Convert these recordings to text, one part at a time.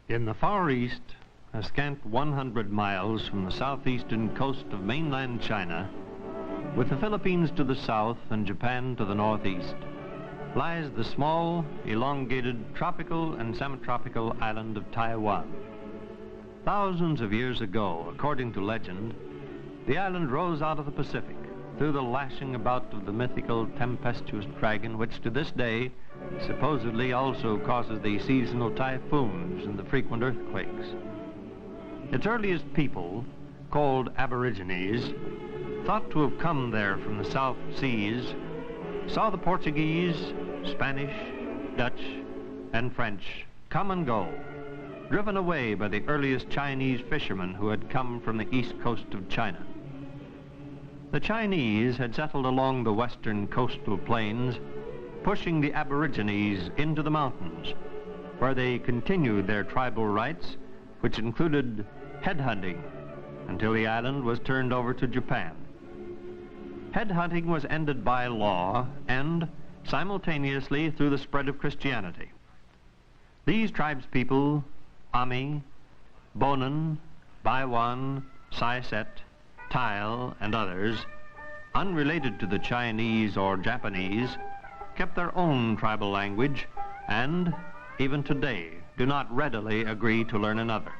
In the Far East, a scant 100 miles from the southeastern coast of mainland China, with the Philippines to the south and Japan to the northeast, lies the small, elongated tropical and semi-tropical island of Taiwan. Thousands of years ago, according to legend, the island rose out of the Pacific through the lashing about of the mythical tempestuous dragon, which to this day supposedly also causes the seasonal typhoons and the frequent earthquakes. Its earliest people, called Aborigines, thought to have come there from the South Seas, saw the Portuguese, Spanish, Dutch, and French come and go, driven away by the earliest Chinese fishermen who had come from the east coast of China. The Chinese had settled along the western coastal plains, pushing the Aborigines into the mountains, where they continued their tribal rights, which included headhunting, until the island was turned over to Japan. Headhunting was ended by law and simultaneously through the spread of Christianity. These tribespeople, Ami, Bonan, Baiwan, Saiset, Tile, and others, unrelated to the Chinese or Japanese, kept their own tribal language and, even today, do not readily agree to learn another.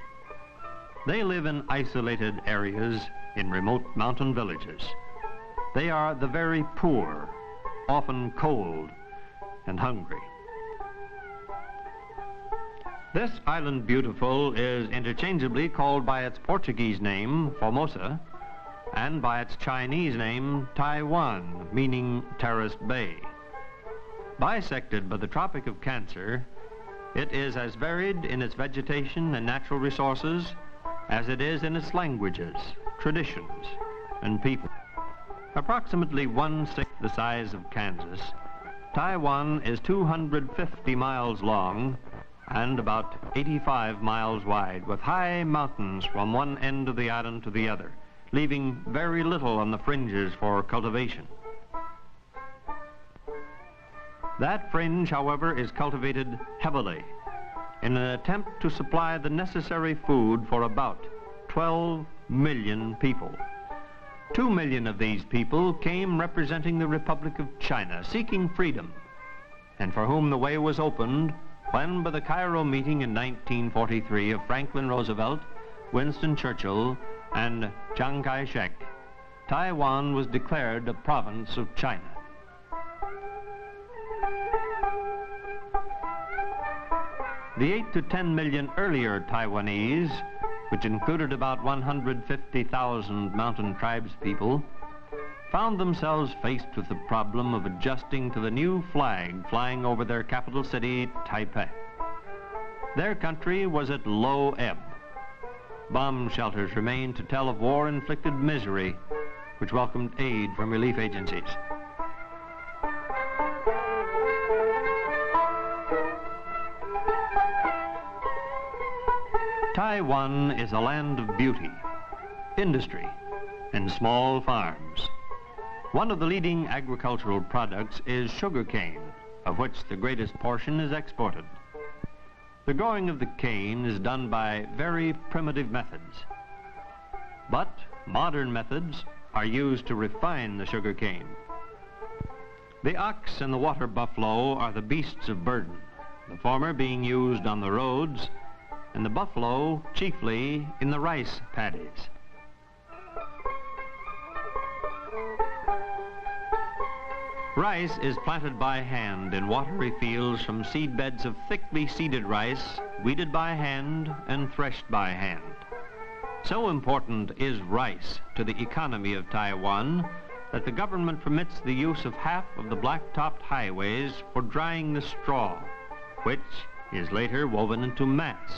They live in isolated areas in remote mountain villages. They are the very poor, often cold and hungry. This island beautiful is interchangeably called by its Portuguese name, Formosa, and by its Chinese name, Taiwan, meaning terraced bay. Bisected by the Tropic of Cancer, it is as varied in its vegetation and natural resources as it is in its languages, traditions, and people. Approximately 1/6 the size of Kansas, Taiwan is 250 miles long and about 85 miles wide, with high mountains from one end of the island to the other, leaving very little on the fringes for cultivation. That fringe, however, is cultivated heavily in an attempt to supply the necessary food for about 12 million people. 2 million of these people came representing the Republic of China, seeking freedom, and for whom the way was opened when, by the Cairo meeting in 1943 of Franklin Roosevelt, Winston Churchill, and Chiang Kai-shek, Taiwan was declared a province of China. The 8 to 10 million earlier Taiwanese, which included about 150,000 mountain tribespeople, found themselves faced with the problem of adjusting to the new flag flying over their capital city, Taipei. Their country was at low ebb. Bomb shelters remained to tell of war-inflicted misery, which welcomed aid from relief agencies. Taiwan is a land of beauty, industry, and small farms. One of the leading agricultural products is sugarcane, of which the greatest portion is exported. The growing of the cane is done by very primitive methods, but modern methods are used to refine the sugarcane. The ox and the water buffalo are the beasts of burden, the former being used on the roads, and the buffalo chiefly in the rice paddies. Rice is planted by hand in watery fields from seed beds of thickly seeded rice, weeded by hand and threshed by hand. So important is rice to the economy of Taiwan that the government permits the use of half of the black-topped highways for drying the straw, which is later woven into mats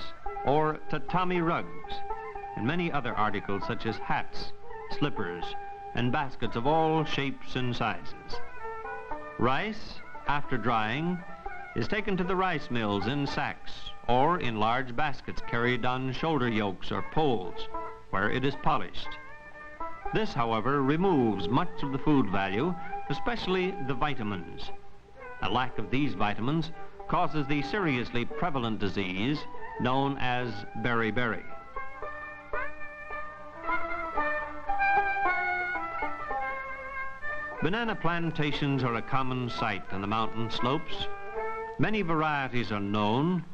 or tatami rugs and many other articles such as hats, slippers, and baskets of all shapes and sizes. Rice, after drying, is taken to the rice mills in sacks or in large baskets carried on shoulder yokes or poles, where it is polished. This, however, removes much of the food value, especially the vitamins. A lack of these vitamins causes the seriously prevalent disease known as beriberi. Banana plantations are a common sight on the mountain slopes. Many varieties are known.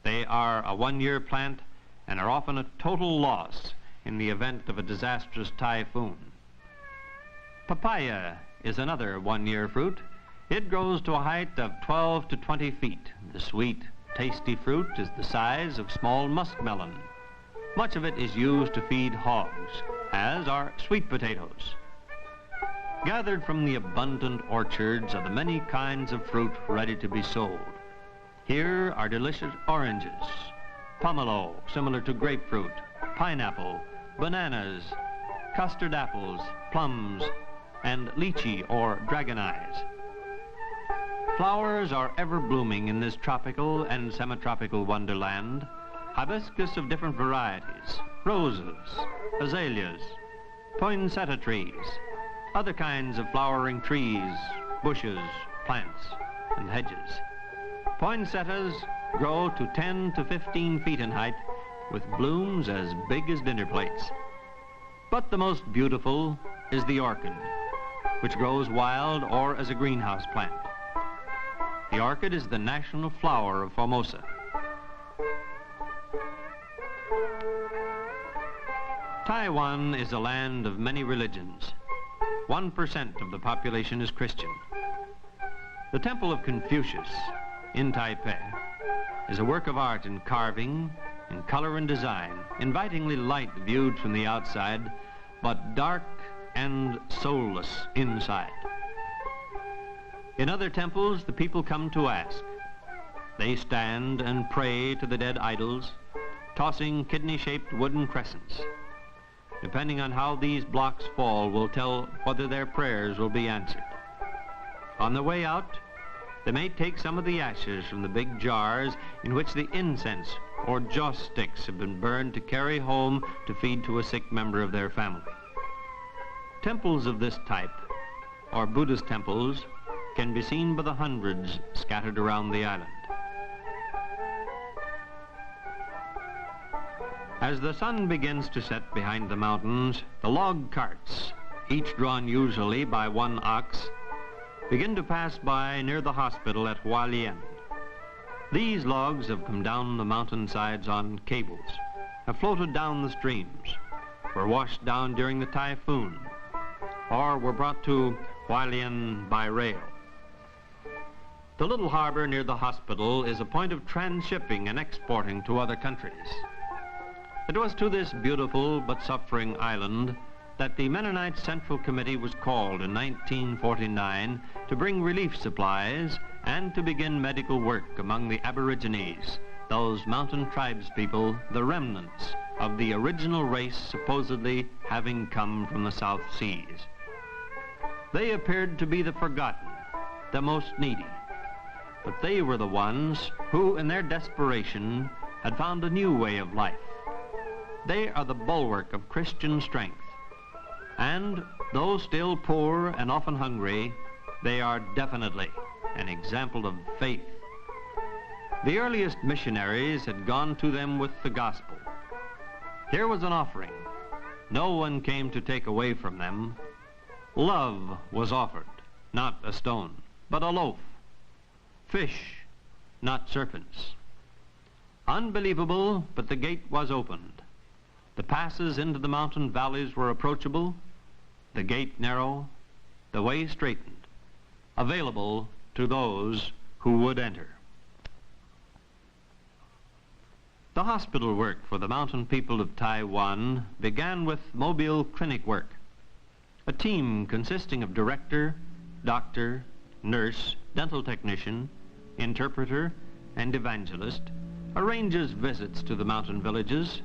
They are a one-year plant and are often a total loss in the event of a disastrous typhoon. Papaya is another one-year fruit. It grows to a height of 12 to 20 feet. The sweet, tasty fruit is the size of small muskmelon. Much of it is used to feed hogs, as are sweet potatoes. Gathered from the abundant orchards are the many kinds of fruit ready to be sold. Here are delicious oranges, pomelo, similar to grapefruit, pineapple, bananas, custard apples, plums, and lychee or dragon eyes. Flowers are ever blooming in this tropical and semi-tropical wonderland. Hibiscus of different varieties, roses, azaleas, poinsettia trees, other kinds of flowering trees, bushes, plants, and hedges. Poinsettias grow to 10 to 15 feet in height with blooms as big as dinner plates. But the most beautiful is the orchid, which grows wild or as a greenhouse plant. The orchid is the national flower of Formosa. Taiwan is a land of many religions. 1% of the population is Christian. The Temple of Confucius in Taipei is a work of art in carving, in color and design, invitingly light viewed from the outside, but dark and soulless inside. In other temples, the people come to ask. They stand and pray to the dead idols, tossing kidney-shaped wooden crescents. Depending on how these blocks fall will tell whether their prayers will be answered. On the way out, they may take some of the ashes from the big jars in which the incense or joss sticks have been burned to carry home to feed to a sick member of their family. Temples of this type, or Buddhist temples, can be seen by the hundreds scattered around the island. As the sun begins to set behind the mountains, the log carts, each drawn usually by one ox, begin to pass by near the hospital at Hualien. These logs have come down the mountainsides on cables, have floated down the streams, were washed down during the typhoon, or were brought to Hualien by rail. The little harbor near the hospital is a point of transshipping and exporting to other countries. It was to this beautiful but suffering island that the Mennonite Central Committee was called in 1949 to bring relief supplies and to begin medical work among the Aborigines, those mountain tribespeople, the remnants of the original race supposedly having come from the South Seas. They appeared to be the forgotten, the most needy, but they were the ones who, in their desperation, had found a new way of life. They are the bulwark of Christian strength. And though still poor and often hungry, they are definitely an example of faith. The earliest missionaries had gone to them with the gospel. Here was an offering. No one came to take away from them. Love was offered, not a stone, but a loaf. Fish, not serpents. Unbelievable, but the gate was opened. The passes into the mountain valleys were approachable, the gate narrow, the way straightened, available to those who would enter. The hospital work for the mountain people of Taiwan began with mobile clinic work. A team consisting of director, doctor, nurse, dental technician, interpreter, and evangelist arranges visits to the mountain villages.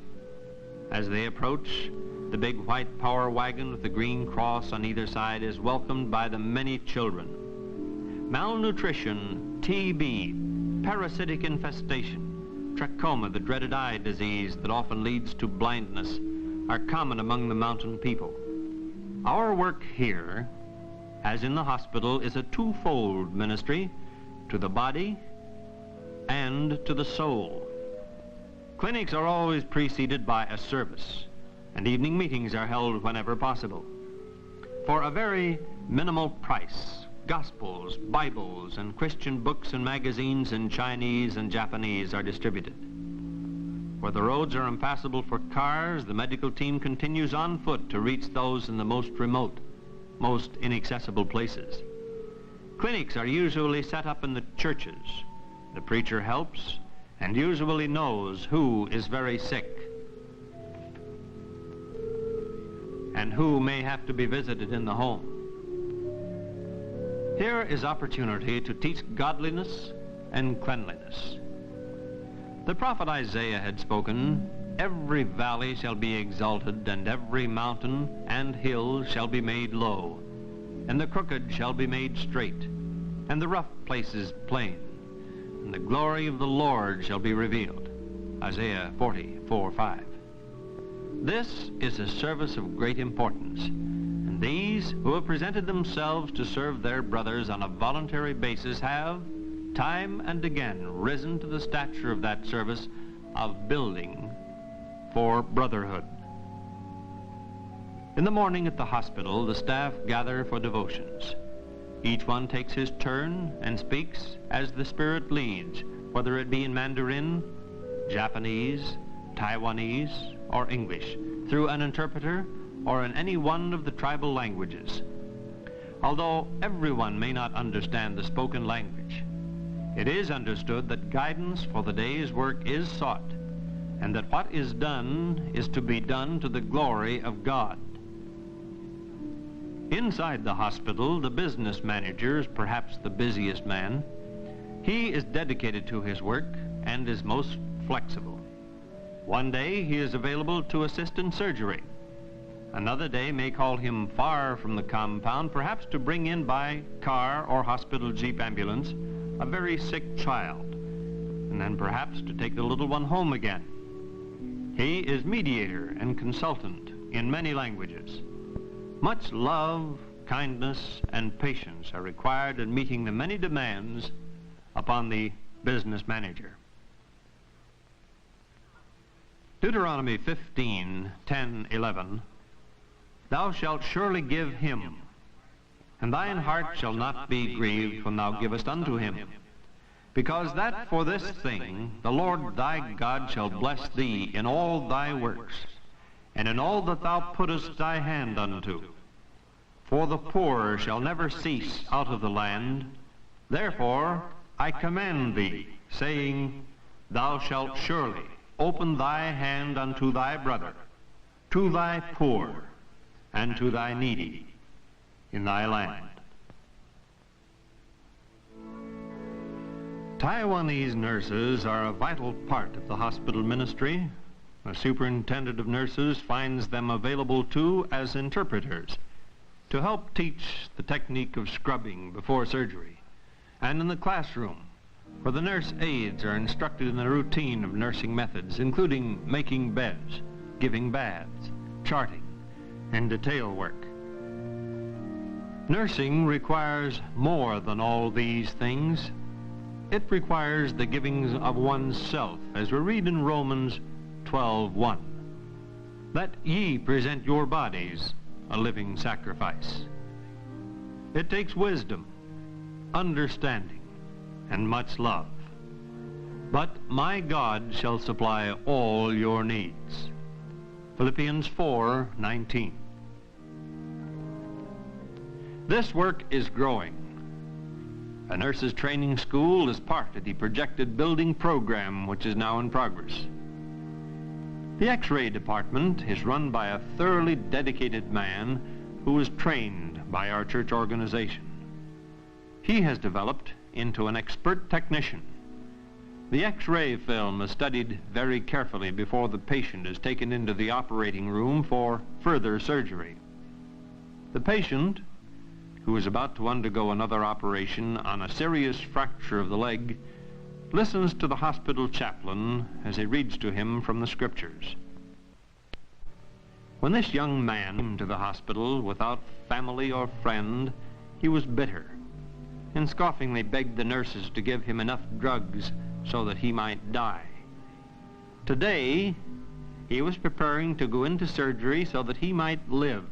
As they approach, the big white power wagon with the green cross on either side is welcomed by the many children. Malnutrition, TB, parasitic infestation, trachoma, the dreaded eye disease that often leads to blindness, are common among the mountain people. Our work here, as in the hospital, is a twofold ministry to the body and to the soul. Clinics are always preceded by a service, and evening meetings are held whenever possible. For a very minimal price, Gospels, Bibles, and Christian books and magazines in Chinese and Japanese are distributed. Where the roads are impassable for cars, the medical team continues on foot to reach those in the most remote, most inaccessible places. Clinics are usually set up in the churches. The preacher helps and usually knows who is very sick and who may have to be visited in the home. Here is opportunity to teach godliness and cleanliness. The prophet Isaiah had spoken, "Every valley shall be exalted, and every mountain and hill shall be made low, and the crooked shall be made straight, and the rough places plain, and the glory of the Lord shall be revealed." Isaiah 40:4-5. This is a service of great importance, and these who have presented themselves to serve their brothers on a voluntary basis have, time and again, risen to the stature of that service of building for brotherhood. In the morning at the hospital, the staff gather for devotions. Each one takes his turn and speaks as the Spirit leads, whether it be in Mandarin, Japanese, Taiwanese, or English, through an interpreter, or in any one of the tribal languages. Although everyone may not understand the spoken language, it is understood that guidance for the day's work is sought, and that what is done is to be done to the glory of God. Inside the hospital, the business manager is perhaps the busiest man. He is dedicated to his work and is most flexible. One day he is available to assist in surgery. Another day may call him far from the compound, perhaps to bring in by car or hospital jeep ambulance a very sick child, and then perhaps to take the little one home again. He is mediator and consultant in many languages. Much love, kindness, and patience are required in meeting the many demands upon the business manager. Deuteronomy 15:10-11, "Thou shalt surely give him, and thine heart shall not be grieved when thou givest unto him, because that for this thing the Lord thy God shall bless thee in all thy works, and in all that thou puttest thy hand unto. For the poor shall never cease out of the land. Therefore I command thee, saying, Thou shalt surely open thy hand unto thy brother, to thy poor, and to thy needy in thy land." Taiwanese nurses are a vital part of the hospital ministry. The superintendent of nurses finds them available too as interpreters to help teach the technique of scrubbing before surgery, and in the classroom, where the nurse aides are instructed in the routine of nursing methods, including making beds, giving baths, charting, and detail work. Nursing requires more than all these things. It requires the giving of oneself, as we read in Romans 12:1. "That ye present your bodies a living sacrifice." It takes wisdom, understanding, and much love. "But my God shall supply all your needs." Philippians 4:19. This work is growing. A nurse's training school is part of the projected building program which is now in progress. The X-ray department is run by a thoroughly dedicated man who is trained by our church organization. He has developed into an expert technician. The X-ray film is studied very carefully before the patient is taken into the operating room for further surgery. The patient, who is about to undergo another operation on a serious fracture of the leg, listens to the hospital chaplain as he reads to him from the scriptures. When this young man came to the hospital without family or friend, he was bitter and scoffingly begged the nurses to give him enough drugs so that he might die. Today, he was preparing to go into surgery so that he might live.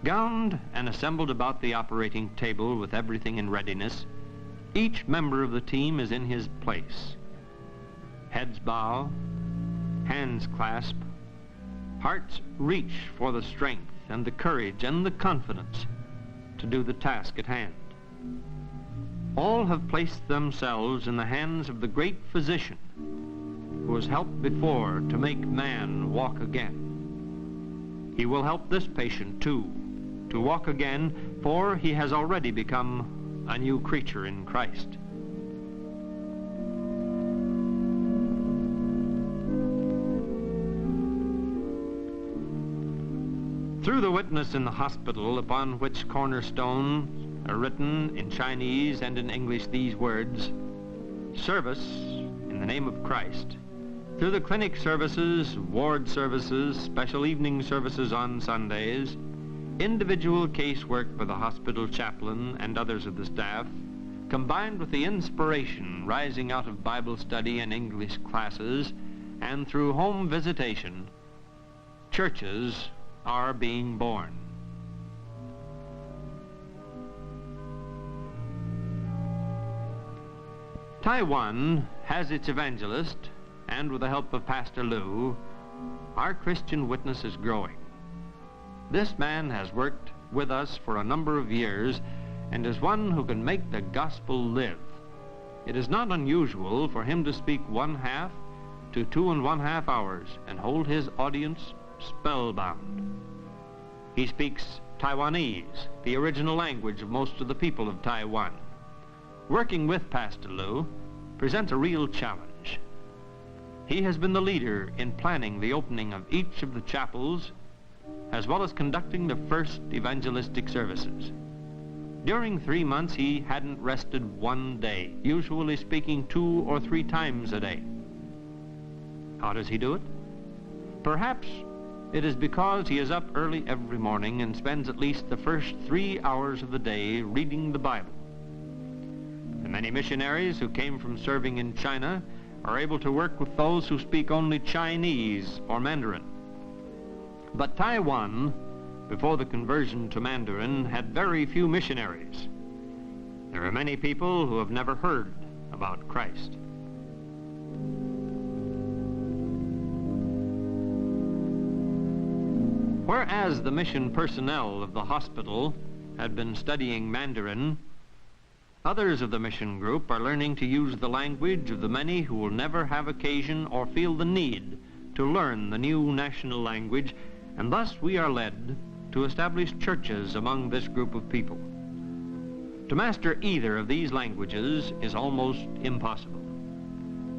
Gowned and assembled about the operating table with everything in readiness, each member of the team is in his place. Heads bow, hands clasp, hearts reach for the strength and the courage and the confidence to do the task at hand. All have placed themselves in the hands of the great physician who has helped before to make man walk again. He will help this patient too to walk again, for he has already become a new creature in Christ. Through the witness in the hospital, upon which cornerstone are written in Chinese and in English these words, "Service in the name of Christ," through the clinic services, ward services, special evening services on Sundays, individual casework for the hospital chaplain and others of the staff, combined with the inspiration rising out of Bible study and English classes, and through home visitation, churches are being born. Taiwan has its evangelist, and with the help of Pastor Lu, our Christian witness is growing. This man has worked with us for a number of years and is one who can make the gospel live. It is not unusual for him to speak 1/2 to 2½ hours and hold his audience spellbound. He speaks Taiwanese, the original language of most of the people of Taiwan. Working with Pastor Lu presents a real challenge. He has been the leader in planning the opening of each of the chapels, as well as conducting the first evangelistic services. During 3 months, he hadn't rested one day, usually speaking 2 or 3 times a day. How does he do it? Perhaps it is because he is up early every morning and spends at least the first 3 hours of the day reading the Bible. The many missionaries who came from serving in China are able to work with those who speak only Chinese or Mandarin. But Taiwan, before the conversion to Mandarin, had very few missionaries. There are many people who have never heard about Christ. Whereas the mission personnel of the hospital had been studying Mandarin, others of the mission group are learning to use the language of the many who will never have occasion or feel the need to learn the new national language, and thus we are led to establish churches among this group of people. To master either of these languages is almost impossible.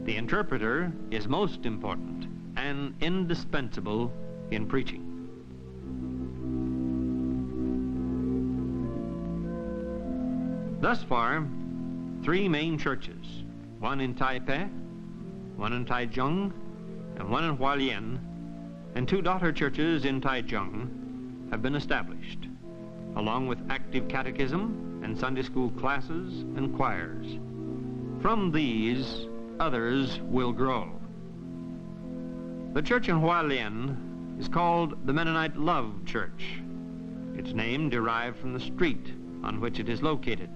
The interpreter is most important and indispensable in preaching. Thus far, 3 main churches, one in Taipei, one in Taichung, and one in Hualien, and 2 daughter churches in Taichung have been established, along with active catechism and Sunday school classes and choirs. From these, others will grow. The church in Hualien is called the Mennonite Love Church. Its name derived from the street on which it is located,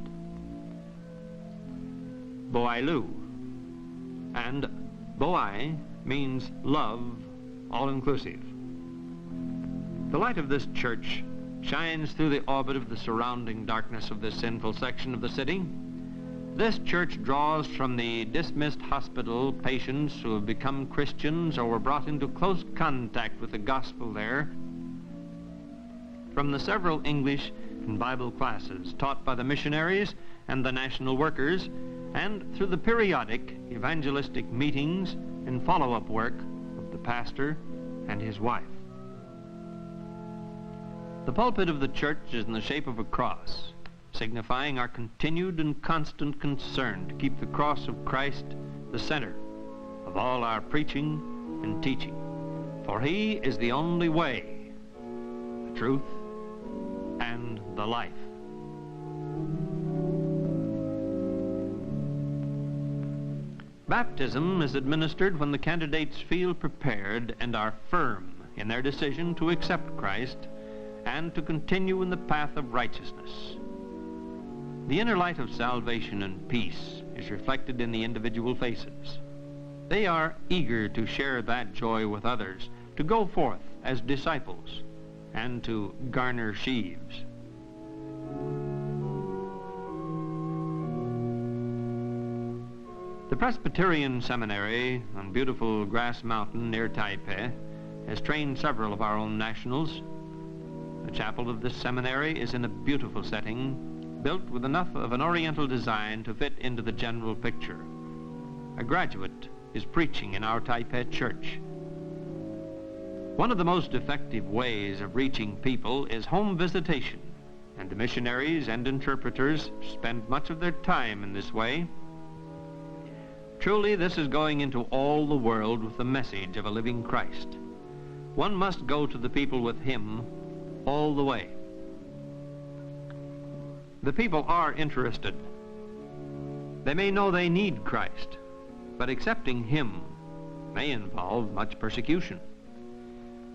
Boailu, and Boai means love, all-inclusive. The light of this church shines through the orbit of the surrounding darkness of this sinful section of the city This church draws from the dismissed hospital patients who have become Christians or were brought into close contact with the gospel there, from the several English and Bible classes taught by the missionaries and the national workers, and through the periodic evangelistic meetings and follow-up work of the pastor and his wife. The pulpit of the church is in the shape of a cross, signifying our continued and constant concern to keep the cross of Christ the center of all our preaching and teaching. For he is the only way, the truth, and the life. Baptism is administered when the candidates feel prepared and are firm in their decision to accept Christ and to continue in the path of righteousness. The inner light of salvation and peace is reflected in the individual faces. They are eager to share that joy with others, to go forth as disciples, and to garner sheaves. The Presbyterian Seminary on beautiful Grass Mountain near Taipei has trained several of our own nationals. The chapel of this seminary is in a beautiful setting, built with enough of an Oriental design to fit into the general picture. A graduate is preaching in our Taipei church. One of the most effective ways of reaching people is home visitation, and the missionaries and interpreters spend much of their time in this way. Truly, this is going into all the world with the message of a living Christ. One must go to the people with him all the way. The people are interested. They may know they need Christ, but accepting him may involve much persecution.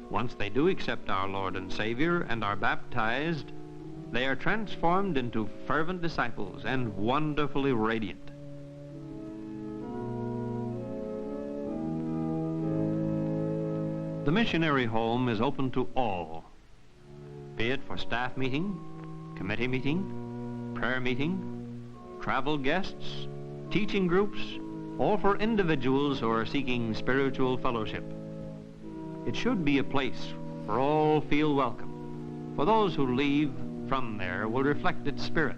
Once they do accept our Lord and Savior and are baptized, they are transformed into fervent disciples and wonderfully radiant. The missionary home is open to all, be it for staff meeting, committee meeting, prayer meeting, travel guests, teaching groups, or for individuals who are seeking spiritual fellowship. It should be a place where all feel welcome, for those who leave from there will reflect its spirit.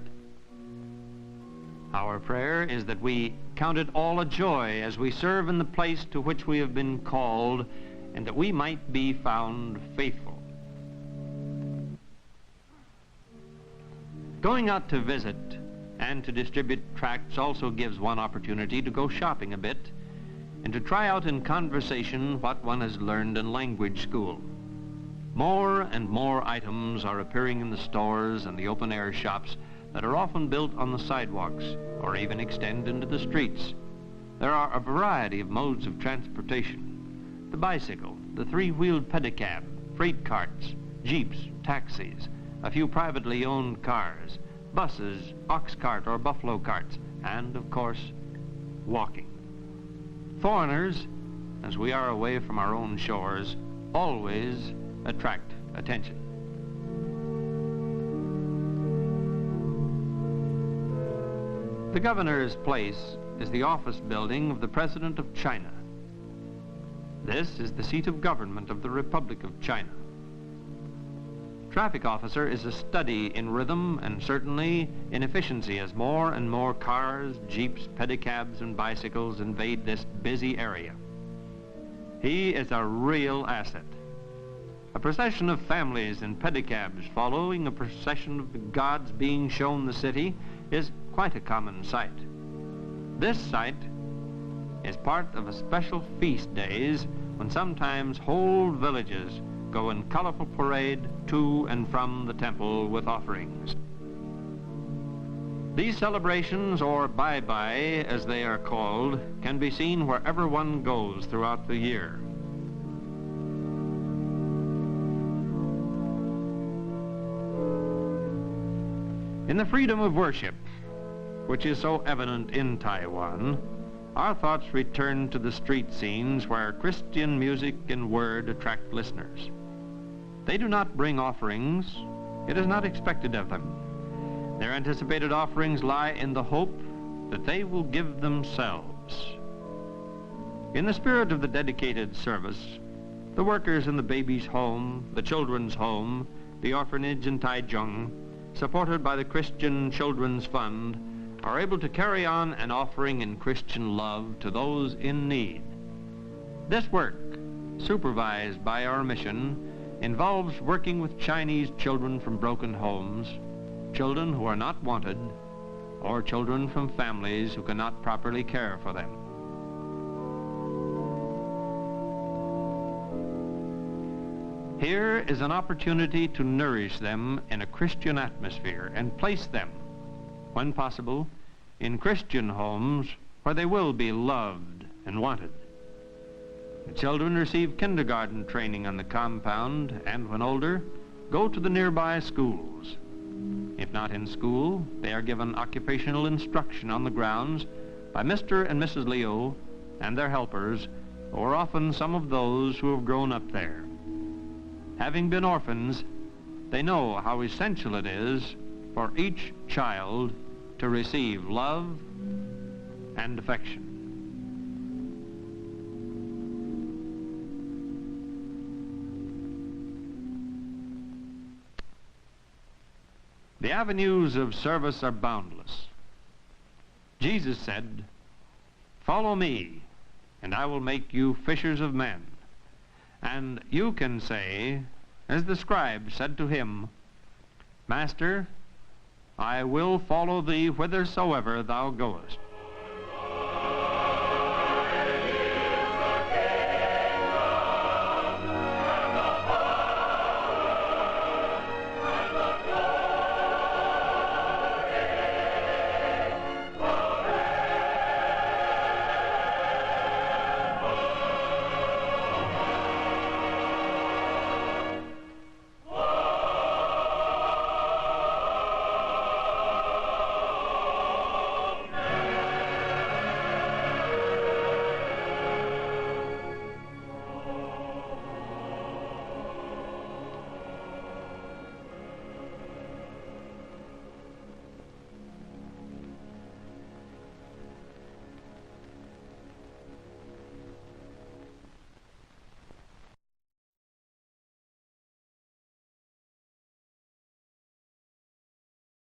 Our prayer is that we count it all a joy as we serve in the place to which we have been called, and that we might be found faithful. Going out to visit and to distribute tracts also gives one opportunity to go shopping a bit and to try out in conversation what one has learned in language school. More and more items are appearing in the stores and the open-air shops that are often built on the sidewalks or even extend into the streets. There are a variety of modes of transportation: the bicycle, the three-wheeled pedicab, freight carts, jeeps, taxis, a few privately owned cars, buses, ox cart or buffalo carts, and, of course, walking. Foreigners, as we are away from our own shores, always attract attention. The governor's place is the office building of the President of China. This is the seat of government of the Republic of China. Traffic officer is a study in rhythm and certainly in efficiency as more and more cars, jeeps, pedicabs, and bicycles invade this busy area. He is a real asset. A procession of families in pedicabs following a procession of the gods being shown the city is quite a common sight. This sight is part of a special feast days when sometimes whole villages go in colorful parade to and from the temple with offerings. These celebrations, or bye-bye as they are called, can be seen wherever one goes throughout the year. In the freedom of worship, which is so evident in Taiwan, our thoughts return to the street scenes where Christian music and word attract listeners. They do not bring offerings. It is not expected of them. Their anticipated offerings lie in the hope that they will give themselves. In the spirit of the dedicated service, the workers in the baby's home, the children's home, the orphanage in Taiwan, supported by the Christian Children's Fund, are able to carry on an offering in Christian love to those in need. This work, supervised by our mission, involves working with Chinese children from broken homes, children who are not wanted, or children from families who cannot properly care for them. Here is an opportunity to nourish them in a Christian atmosphere and place them, when possible, in Christian homes where they will be loved and wanted. The children receive kindergarten training on the compound and, when older, go to the nearby schools. If not in school, they are given occupational instruction on the grounds by Mr. and Mrs. Leo and their helpers, or often some of those who have grown up there. Having been orphans, they know how essential it is for each child to receive love and affection. The avenues of service are boundless. Jesus said, "Follow me, and I will make you fishers of men." And you can say, as the scribe said to him, "Master, I will follow thee whithersoever thou goest."